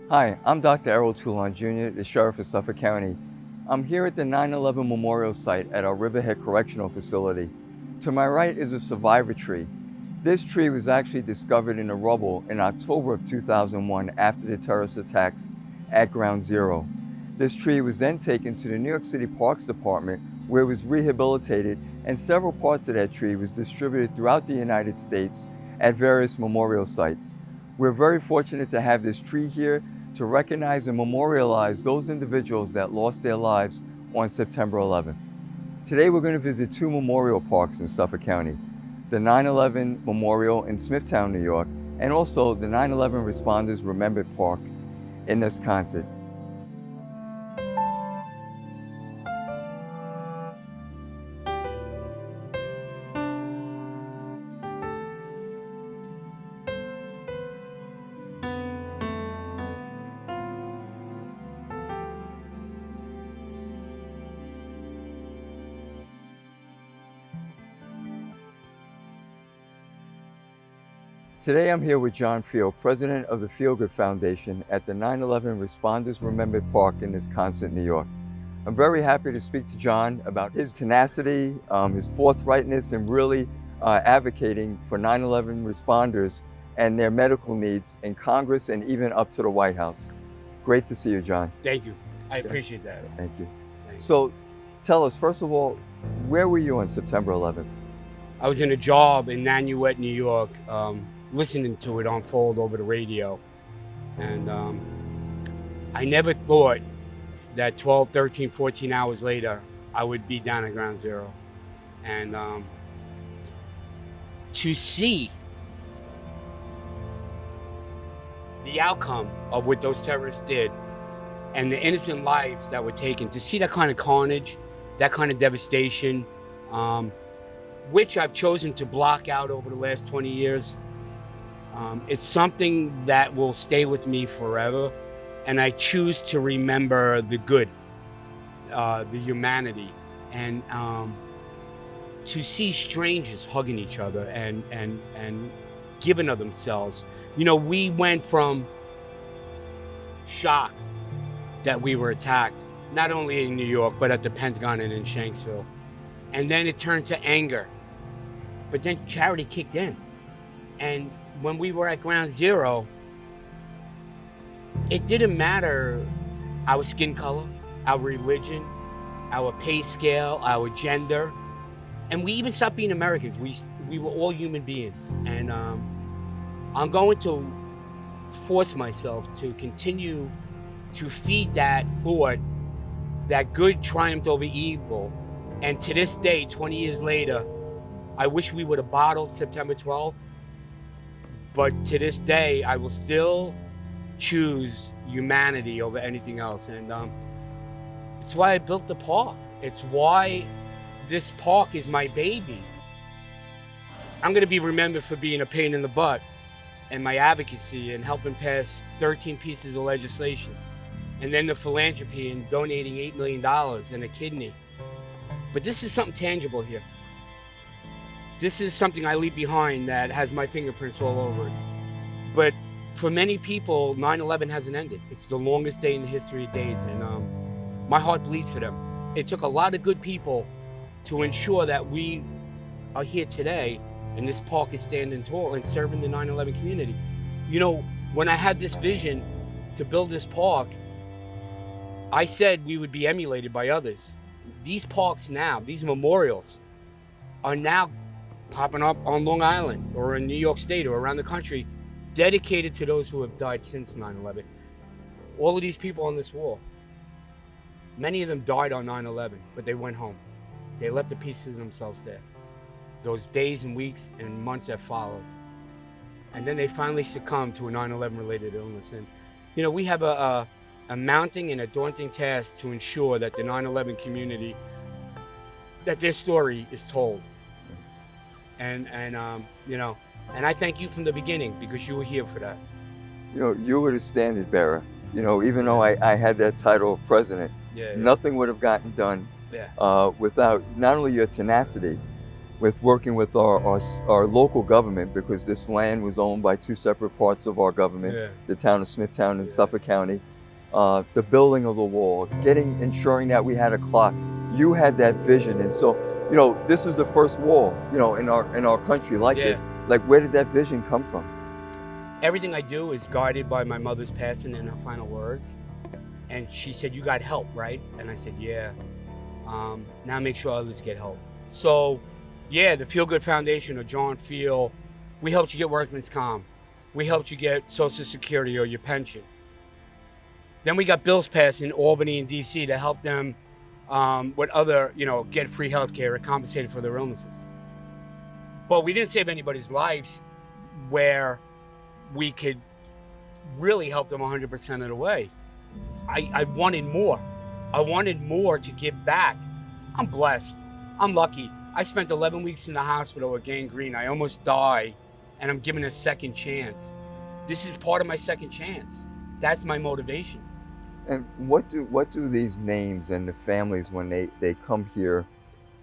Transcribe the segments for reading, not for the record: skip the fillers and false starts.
Hi, I'm Dr. Errol Toulon Jr., the Sheriff of Suffolk County. I'm here at the 9/11 Memorial Site at our Riverhead Correctional Facility. To my right is a survivor tree. This tree was actually discovered in the rubble in October of 2001 after the terrorist attacks at Ground Zero. This tree was then taken to the New York City Parks Department where it was rehabilitated, and several parts of that tree was distributed throughout the United States at various memorial sites. We're very fortunate to have this tree here to recognize and memorialize those individuals that lost their lives on September 11th. Today we're going to visit two memorial parks in Suffolk County, the 9/11 Memorial in Smithtown, New York, and also the 9/11 Responders Remembered Park in Wisconsin. Today I'm here with John Field, president of the Feel Good Foundation at the 9/11 Responders Remembered Park in Wisconsin, New York. I'm very happy to speak to John about his tenacity, his forthrightness, and really advocating for 9/11 responders and their medical needs in Congress and even up to the White House. Great to see you, John. Thank you. I appreciate that. Thank you. Thank you. So tell us, first of all, where were you on September 11th? I was in a job in Nanuet, New York, listening to it unfold over the radio. And I never thought that 12, 13, 14 hours later, I would be down at Ground Zero. And to see the outcome of what those terrorists did and the innocent lives that were taken, to see that kind of carnage, that kind of devastation, which I've chosen to block out over the last 20 years. It's something that will stay with me forever. And I choose to remember the good, the humanity, and to see strangers hugging each other and giving of themselves. You know, we went from shock that we were attacked, not only in New York, but at the Pentagon and in Shanksville. And then it turned to anger. But then charity kicked in. And when we were at Ground Zero, it didn't matter our skin color, our religion, our pay scale, our gender. And we even stopped being Americans. We were all human beings. And I'm going to force myself to continue to feed that thought that good triumphed over evil. And to this day, 20 years later, I wish we would have bottled September 12th. But to this day, I will still choose humanity over anything else. And it's why I built the park. It's why this park is my baby. I'm going to be remembered for being a pain in the butt and my advocacy and helping pass 13 pieces of legislation. And then the philanthropy and donating $8 million and a kidney. But this is something tangible here. This is something I leave behind that has my fingerprints all over it. But for many people, 9/11 hasn't ended. It's the longest day in the history of days, and my heart bleeds for them. It took a lot of good people to ensure that we are here today, and this park is standing tall and serving the 9/11 community. You know, when I had this vision to build this park, I said we would be emulated by others. These parks now, these memorials, are now popping up on Long Island or in New York State or around the country, dedicated to those who have died since 9/11. All of these people on this wall, many of them died on 9/11, but they went home. They left the pieces of themselves there. Those days and weeks and months that followed. And then they finally succumbed to a 9/11 related illness. And, you know, we have a mounting and a daunting task to ensure that the 9/11 community, that their story is told. And you know, and I thank you from the beginning because you were here for that. You know, you were the standard bearer. You know, even though I had that title of president, Yeah. nothing would have gotten done Yeah. without not only your tenacity, with working with our local government, because this land was owned by two separate parts of our government, Yeah. the town of Smithtown and Yeah. Suffolk County. The building of the wall, ensuring that we had a clock. You had that vision, and so this is the first wall, in our country like Yeah. this. Like, where did that vision come from? Everything I do is guided by my mother's passing and her final words. And she said, "You got help, right?" And I said, "Yeah." Now make sure others get help. So, yeah, the Feel Good Foundation, or John Feel, we helped you get workman's comp. We helped you get Social Security or your pension. Then we got bills passed in Albany and DC to help them with other, get free health care or compensated for their illnesses. But we didn't save anybody's lives where we could really help them 100% of the way. I wanted more. I wanted more to give back. I'm blessed. I'm lucky. I spent 11 weeks in the hospital with gangrene. I almost died, and I'm given a second chance. This is part of my second chance. That's my motivation. And what do these names and the families, when they come here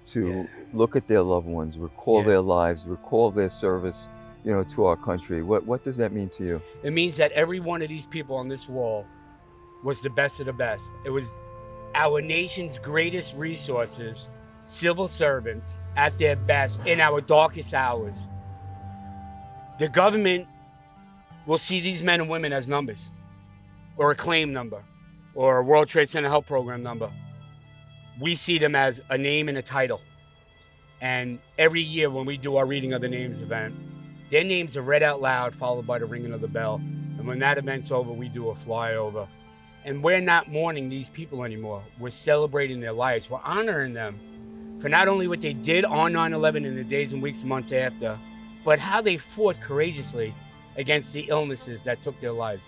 to look at their loved ones, recall their lives, recall their service, to our country, what does that mean to you? It means that every one of these people on this wall was the best of the best. It was our nation's greatest resources, civil servants at their best in our darkest hours. The government will see these men and women as numbers, or a claim number, or a World Trade Center Health Program number. We see them as a name and a title. And every year when we do our Reading of the Names event, their names are read out loud, followed by the ringing of the bell. And when that event's over, we do a flyover. And we're not mourning these people anymore. We're celebrating their lives. We're honoring them for not only what they did on 9/11 in the days and weeks and months after, but how they fought courageously against the illnesses that took their lives.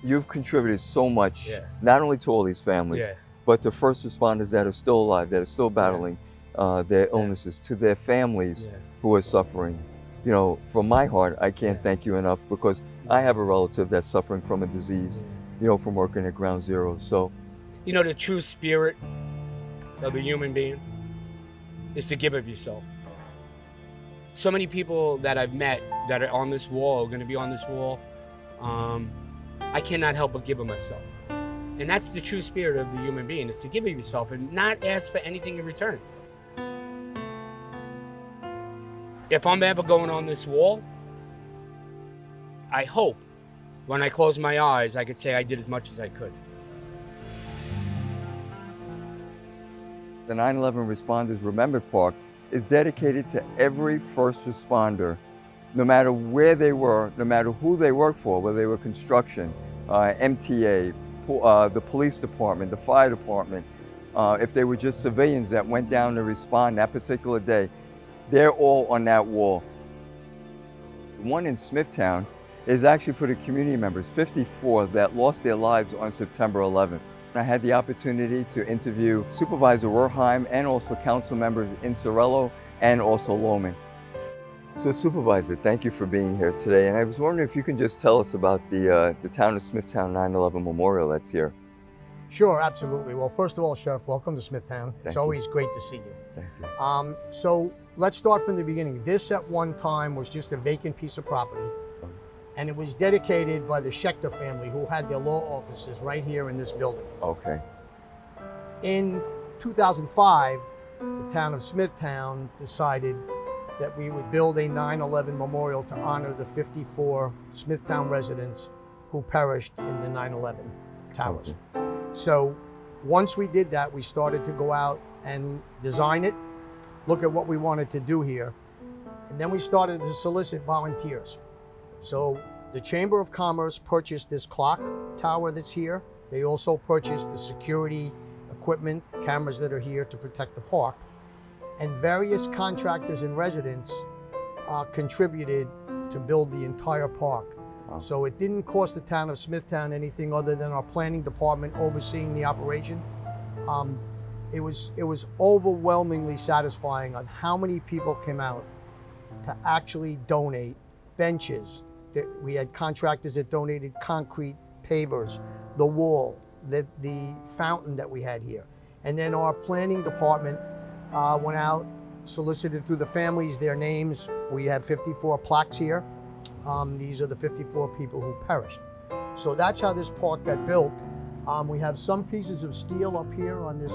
You've contributed so much, not only to all these families, but to first responders that are still alive, that are still battling their illnesses, to their families who are suffering. From my heart, I can't thank you enough, because I have a relative that's suffering from a disease, from working at Ground Zero. So, the true spirit of the human being is to give of yourself. So many people that I've met that are on this wall, are going to be on this wall, I cannot help but give of myself. And that's the true spirit of the human being, is to give of yourself and not ask for anything in return. If I'm ever going on this wall, I hope when I close my eyes, I could say I did as much as I could. The 9/11 Responders Remembered Park is dedicated to every first responder, no matter where they were, no matter who they worked for, whether they were construction, MTA, the police department, the fire department, if they were just civilians that went down to respond that particular day. They're all on that wall. The one in Smithtown is actually for the community members, 54, that lost their lives on September 11th. I had the opportunity to interview Supervisor Werheim and also council members in Sorello and also Loman. So Supervisor, thank you for being here today. And I was wondering if you can just tell us about the town of Smithtown 9/11 Memorial that's here. Sure, absolutely. Well, first of all, Sheriff, welcome to Smithtown. It's always great to see you. Thank you. So let's start from the beginning. This at one time was just a vacant piece of property, and it was dedicated by the Schechter family, who had their law offices right here in this building. Okay. In 2005, the town of Smithtown decided that we would build a 9/11 memorial to honor the 54 Smithtown residents who perished in the 9/11 towers. Okay. So once we did that, we started to go out and design it, look at what we wanted to do here, and then we started to solicit volunteers. So the Chamber of Commerce purchased this clock tower that's here. They also purchased the security equipment, cameras that are here to protect the park. And various contractors and residents contributed to build the entire park. So it didn't cost the town of Smithtown anything other than our planning department overseeing the operation. It was overwhelmingly satisfying on how many people came out to actually donate benches. We had contractors that donated concrete pavers, the wall, the fountain that we had here. And then our planning department went out solicited through the families, their names. We have 54 plaques here. These are the 54 people who perished. So that's how this park got built. We have some pieces of steel up here on this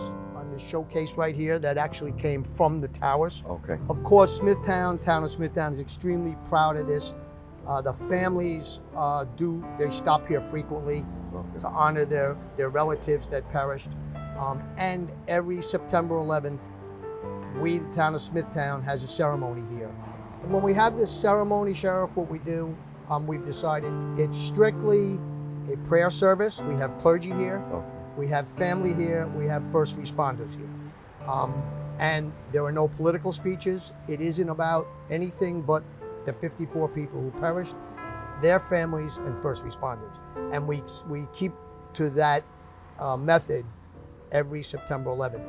showcase right here that actually came from the towers. Okay. Of course, Smithtown, town of Smithtown is extremely proud of this. The families they stop here frequently to honor their relatives that perished. And every September 11th, we, the town of Smithtown, has a ceremony here. And when we have this ceremony, Sheriff, what we do, we've decided it's strictly a prayer service. We have clergy here. Okay. We have family here. We have first responders here. And there are no political speeches. It isn't about anything but the 54 people who perished, their families, and first responders. And we keep to that method every September 11th.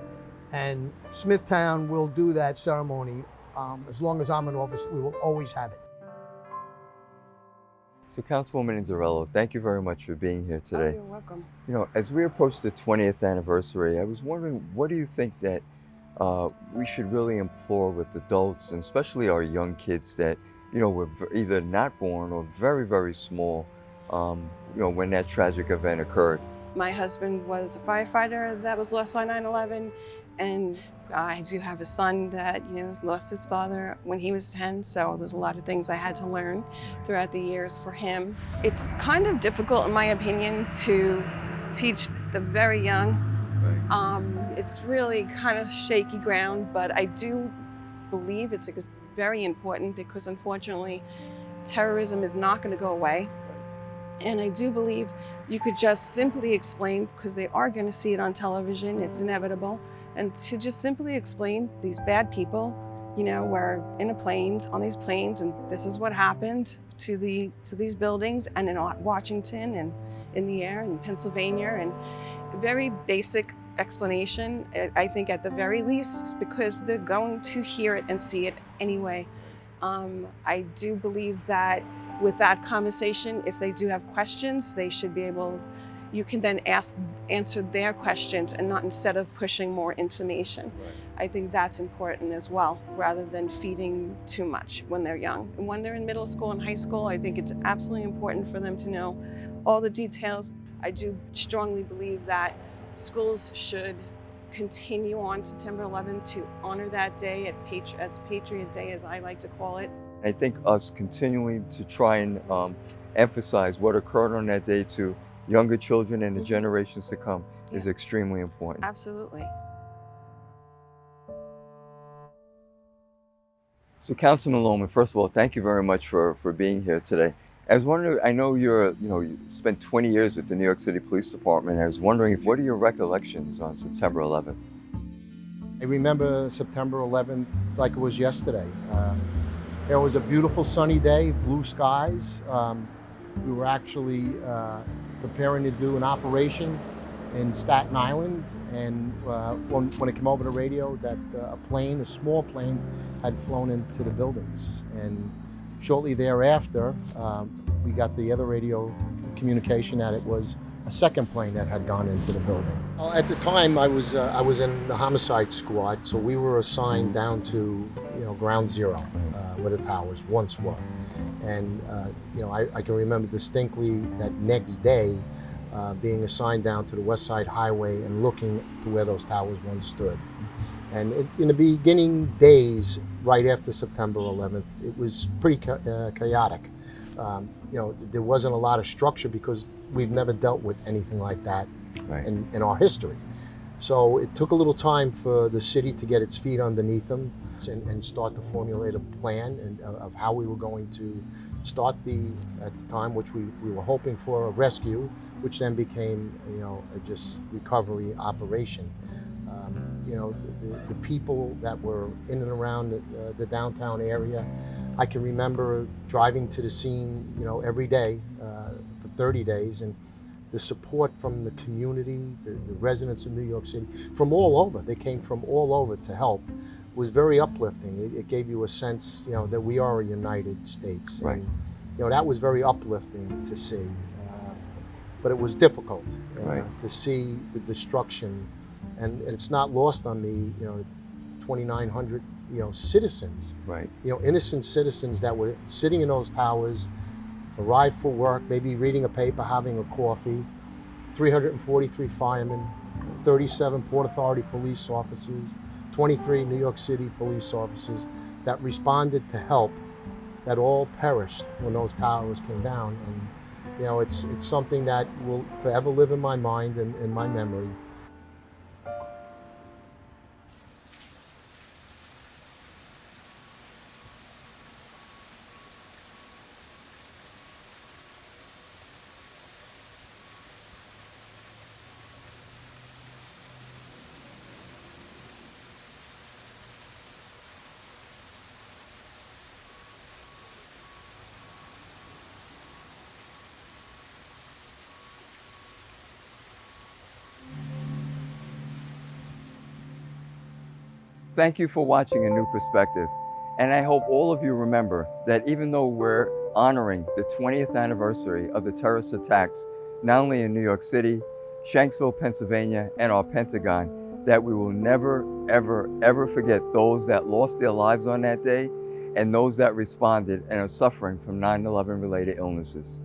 And Smithtown will do that ceremony. As long as I'm in office, we will always have it. So Councilwoman Inzarello, thank you very much for being here today. Oh, you're welcome. You know, as we approach the 20th anniversary, I was wondering, what do you think that we should really implore with adults, and especially our young kids that, you know, were either not born or very, very small, you know, when that tragic event occurred? My husband was a firefighter that was lost on 9/11, and I do have a son that, you know, lost his father when he was 10, so there's a lot of things I had to learn throughout the years for him. It's kind of difficult, in my opinion, to teach the very young. It's really kind of shaky ground, but I do believe it's very important because, unfortunately, terrorism is not going to go away. And I do believe you could just simply explain, because they are going to see it on television, it's inevitable, and to just simply explain these bad people, you know, were in on these planes, and this is what happened to these buildings, and in Washington, and in the air, in Pennsylvania, and very basic explanation, I think, at the very least, because they're going to hear it and see it anyway. I do believe that with that conversation, if they do have questions, they should be able, you can then answer their questions, and not instead of pushing more information. Right. I think that's important as well, rather than feeding too much when they're young. And when they're in middle school and high school, I think it's absolutely important for them to know all the details. I do strongly believe that schools should continue on September 11th to honor that day as Patriot Day, as I like to call it. I think us continuing to try and emphasize what occurred on that day to younger children and the generations to come is extremely important. Absolutely. So Councilman Lohman, first of all, thank you very much for being here today. I was wondering, I know you spent 20 years with the New York City Police Department. I was wondering, what are your recollections on September 11th? I remember September 11th like it was yesterday. It was a beautiful sunny day, blue skies. We were actually preparing to do an operation in Staten Island, and when it came over the radio that a small plane, had flown into the buildings. And shortly thereafter, we got the other radio communication that it was a second plane that had gone into the building. At the time, I was in the homicide squad, so we were assigned down to ground zero, where the towers once were. And I can remember distinctly that next day being assigned down to the West Side Highway and looking to where those towers once stood. And in the beginning days, right after September 11th, it was pretty chaotic. There wasn't a lot of structure because we've never dealt with anything like that in our history. So it took a little time for the city to get its feet underneath them and start to formulate a plan of how we were going to start at the time, which we were hoping for a rescue, which then became a just recovery operation. The people that were in and around the downtown area, I can remember driving to the scene, every day for 30 days, and the support from the community, the residents of New York City, from all over. They came from all over to help. Was very uplifting. It gave you a sense, that we are a United States, right. And that was very uplifting to see. But it was difficult to see the destruction. And it's not lost on me, 2,900 citizens, Right. innocent citizens that were sitting in those towers, arrived for work, maybe reading a paper, having a coffee. 343 firemen, 37 Port Authority police officers, 23 New York City police officers that responded to help, that all perished when those towers came down. And it's something that will forever live in my mind and in my memory. Thank you for watching A New Perspective. And I hope all of you remember that even though we're honoring the 20th anniversary of the terrorist attacks, not only in New York City, Shanksville, Pennsylvania, and our Pentagon, that we will never, ever, ever forget those that lost their lives on that day and those that responded and are suffering from 9/11 related illnesses.